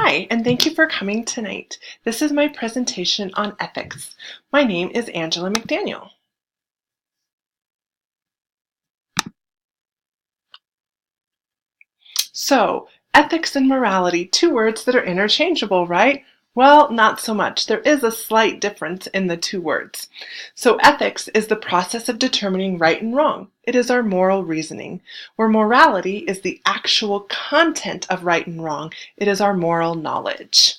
Hi, and thank you for coming tonight. This is my presentation on ethics. My name is Angela McDaniel. So, ethics and morality, two words that are interchangeable, right? Well, not so much. There is a slight difference in the two words. So, ethics is the process of determining right and wrong. It is our moral reasoning, where morality is the actual content of right and wrong. It is our moral knowledge.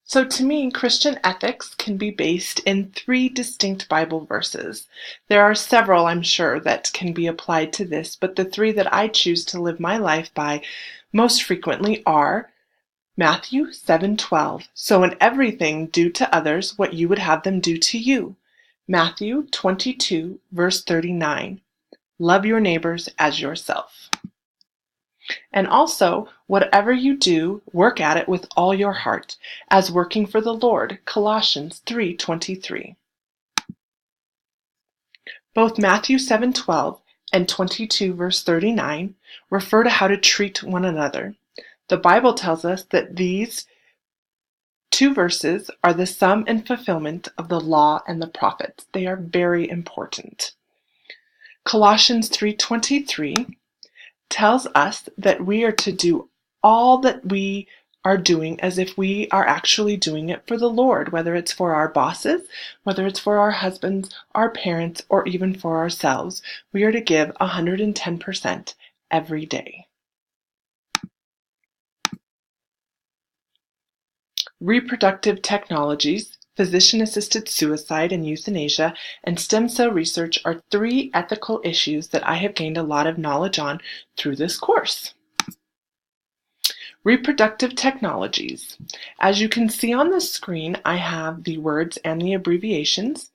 So to me, Christian ethics can be based in three distinct Bible verses. There are several, I'm sure, that can be applied to this, but the three that I choose to live my life by most frequently are Matthew 7:12. So in everything do to others what you would have them do to you. Matthew 22, verse 39. Love your neighbors as yourself. And also, whatever you do, work at it with all your heart, as working for the Lord. Colossians 3:23. Both Matthew 7:12 and 22 verse 39 refer to how to treat one another. The Bible tells us that these two verses are the sum and fulfillment of the law and the prophets. They are very important. Colossians 3:23 tells us that we are to do all that we are doing as if we are actually doing it for the Lord, whether it's for our bosses, whether it's for our husbands, our parents, or even for ourselves. We are to give 110% every day. Reproductive technologies, physician-assisted suicide and euthanasia, and stem cell research are three ethical issues that I have gained a lot of knowledge on through this course. Reproductive technologies. As you can see on the screen, I have the words and the abbreviations.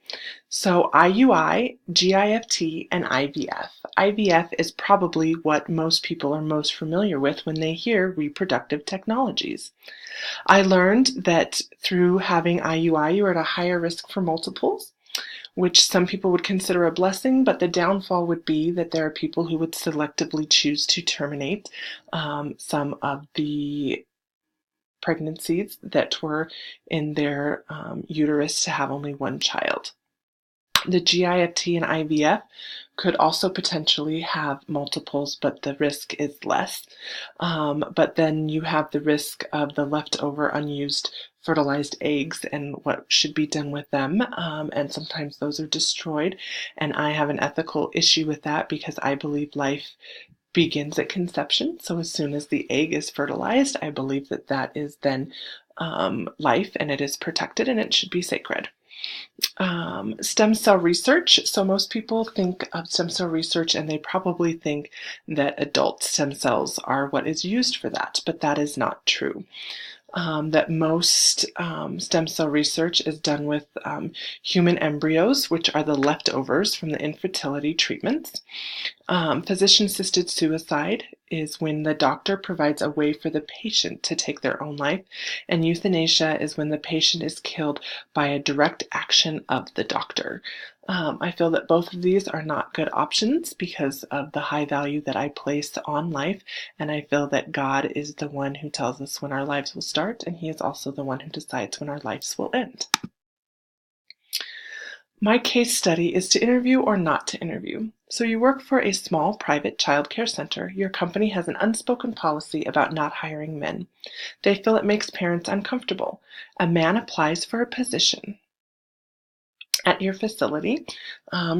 So IUI, GIFT, and IVF. IVF is probably what most people are most familiar with when they hear reproductive technologies. I learned that through having IUI, you are at a higher risk for multiples, which some people would consider a blessing, but the downfall would be that there are people who would selectively choose to terminate some of the pregnancies that were in their uterus to have only one child. The GIFT and IVF could also potentially have multiples, but the risk is less. But then you have the risk of the leftover unused fertilized eggs and what should be done with them. And sometimes those are destroyed. And I have an ethical issue with that because I believe life begins at conception. So as soon as the egg is fertilized, I believe that that is then life and it is protected and it should be sacred. Stem cell research. So most people think of stem cell research and they probably think that adult stem cells are what is used for that, but that is not true. That most stem cell research is done with human embryos, which are the leftovers from the infertility treatments. Physician-assisted suicide is when the doctor provides a way for the patient to take their own life, and euthanasia is when the patient is killed by a direct action of the doctor. I feel that both of these are not good options because of the high value that I place on life, and I feel that God is the one who tells us when our lives will start, and He is also the one who decides when our lives will end. My case study is to interview or not to interview. So you work for a small private child care center. Your company has an unspoken policy about not hiring men. They feel it makes parents uncomfortable. A man applies for a position at your facility.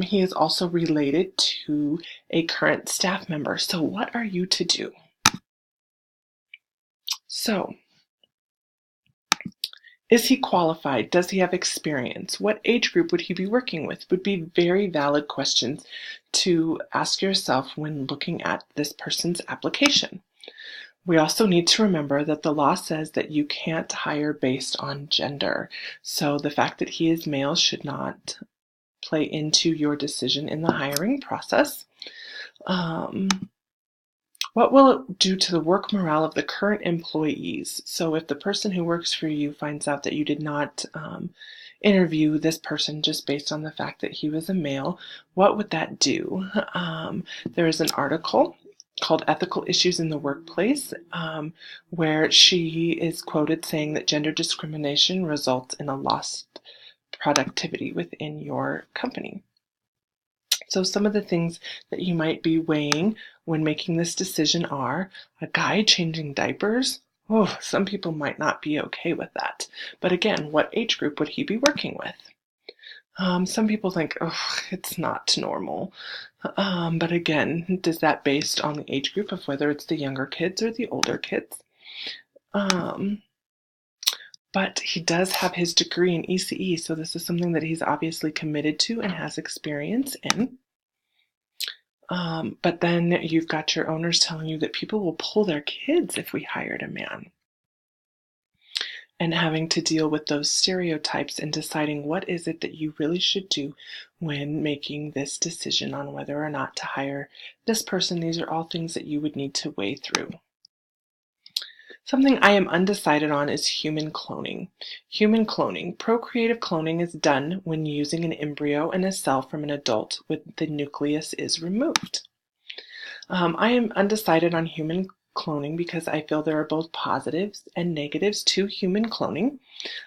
He is also related to a current staff member. So what are you to do? So, is he qualified? Does he have experience? What age group would he be working with? Would be very valid questions to ask yourself when looking at this person's application. We also need to remember that the law says that you can't hire based on gender. So the fact that he is male should not play into your decision in the hiring process. What will it do to the work morale of the current employees? So if the person who works for you finds out that you did not interview this person just based on the fact that he was a male, what would that do? There is an article called Ethical Issues in the Workplace, where she is quoted saying that gender discrimination results in a lost productivity within your company. So some of the things that you might be weighing when making this decision are a guy changing diapers. Oh, some people might not be okay with that. But again, what age group would he be working with? Some people think, oh, it's not normal. But again, is that based on the age group of whether it's the younger kids or the older kids? But he does have his degree in ECE, so this is something that he's obviously committed to and has experience in. But then you've got your owners telling you that people will pull their kids if we hired a man. And having to deal with those stereotypes and deciding what is it that you really should do when making this decision on whether or not to hire this person. These are all things that you would need to weigh through. Something I am undecided on is human cloning. Human cloning. Procreative cloning is done when using an embryo and a cell from an adult when the nucleus is removed. I am undecided on human cloning because I feel there are both positives and negatives to human cloning.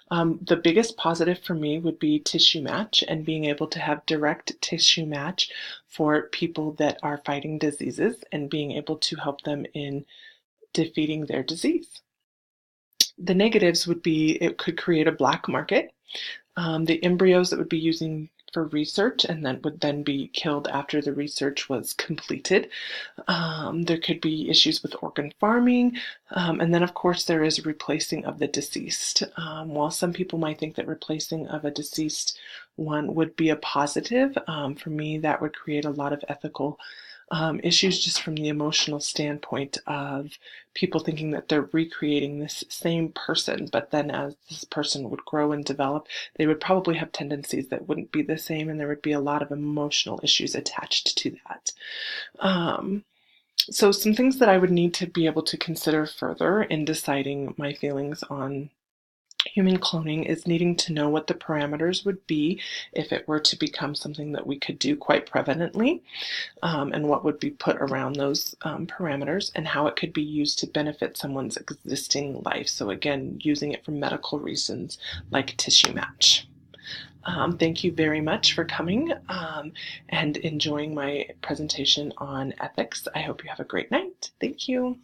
The biggest positive for me would be tissue match and being able to have direct tissue match for people that are fighting diseases and being able to help them in defeating their disease. The negatives would be it could create a black market. The embryos that would be using for research and then would then be killed after the research was completed. There could be issues with organ farming. And then, of course, there is replacing of the deceased. While some people might think that replacing of a deceased one would be a positive, for me, that would create a lot of ethical issues just from the emotional standpoint of people thinking that they're recreating this same person, but then as this person would grow and develop, they would probably have tendencies that wouldn't be the same, and there would be a lot of emotional issues attached to that. So some things that I would need to be able to consider further in deciding my feelings on human cloning is needing to know what the parameters would be if it were to become something that we could do quite prevalently, and what would be put around those parameters and how it could be used to benefit someone's existing life. So again, using it for medical reasons like tissue match. Thank you very much for coming and enjoying my presentation on ethics. I hope you have a great night. Thank you.